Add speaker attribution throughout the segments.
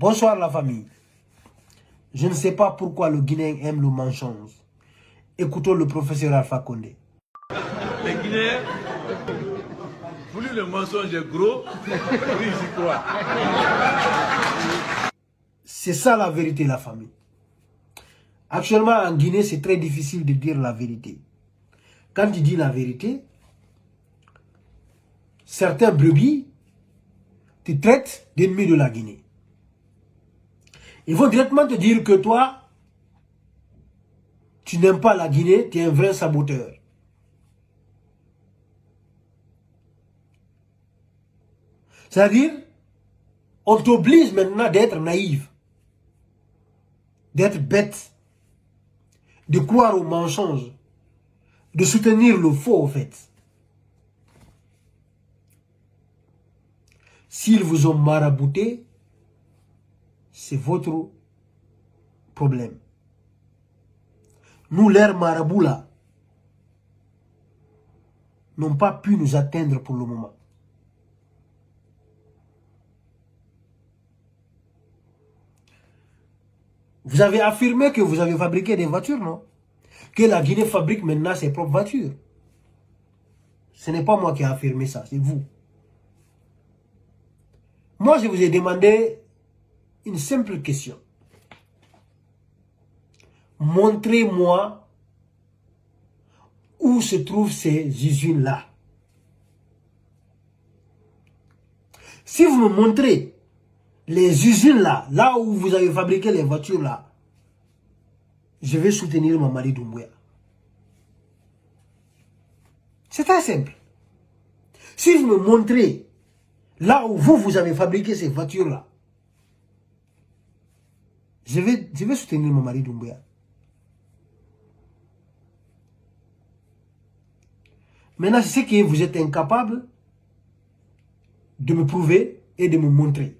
Speaker 1: Bonsoir la famille. Je ne sais pas pourquoi le Guinéen aime le mensonge. Écoutons le professeur Alpha Condé.
Speaker 2: Les Guinéens, plus le mensonge est gros, plus ils y croient.
Speaker 1: C'est ça la vérité, la famille. Actuellement en Guinée, c'est très difficile de dire la vérité. Quand tu dis la vérité, certains brebis te traitent d'ennemis de la Guinée. Ils vont directement te dire que toi, tu n'aimes pas la Guinée, tu es un vrai saboteur. C'est-à-dire, on t'oblige maintenant d'être naïf, d'être bête, de croire au mensonge, de soutenir le faux, en fait. S'ils vous ont marabouté, c'est votre problème. Nous, leurs marabouts là, n'ont pas pu nous atteindre pour le moment. Vous avez affirmé que vous avez fabriqué des voitures, non? Que la Guinée fabrique maintenant ses propres voitures. Ce n'est pas moi qui ai affirmé ça, c'est vous. Moi, je vous ai demandé une simple question. Montrez-moi où se trouvent ces usines-là. Si vous me montrez les usines-là, là où vous avez fabriqué les voitures-là, je vais soutenir Mamadi Doumbouya. C'est très simple. Si vous me montrez là où vous avez fabriqué ces voitures-là, je vais soutenir Mamadi Doumbouya. Maintenant, c'est ce que vous êtes incapable de me prouver et de me montrer.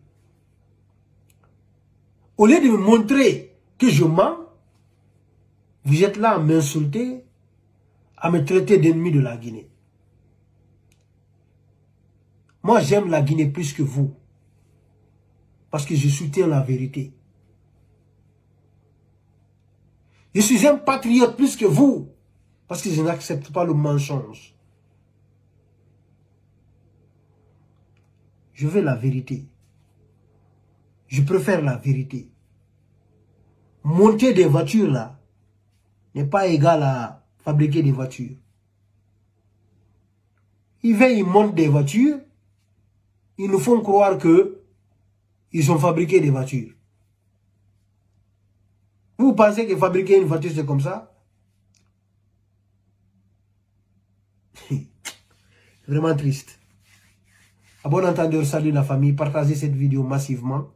Speaker 1: Au lieu de me montrer que je mens, vous êtes là à m'insulter, à me traiter d'ennemi de la Guinée. Moi, j'aime la Guinée plus que vous, parce que je soutiens la vérité. Je suis un patriote plus que vous, parce que je n'accepte pas le mensonge. Je veux la vérité. Je préfère la vérité. Monter des voitures là n'est pas égal à fabriquer des voitures. Ils montent des voitures, ils nous font croire que ils ont fabriqué des voitures. Vous pensez que fabriquer une voiture c'est comme ça? Vraiment triste. À bon entendeur, salut la famille, partagez cette vidéo massivement.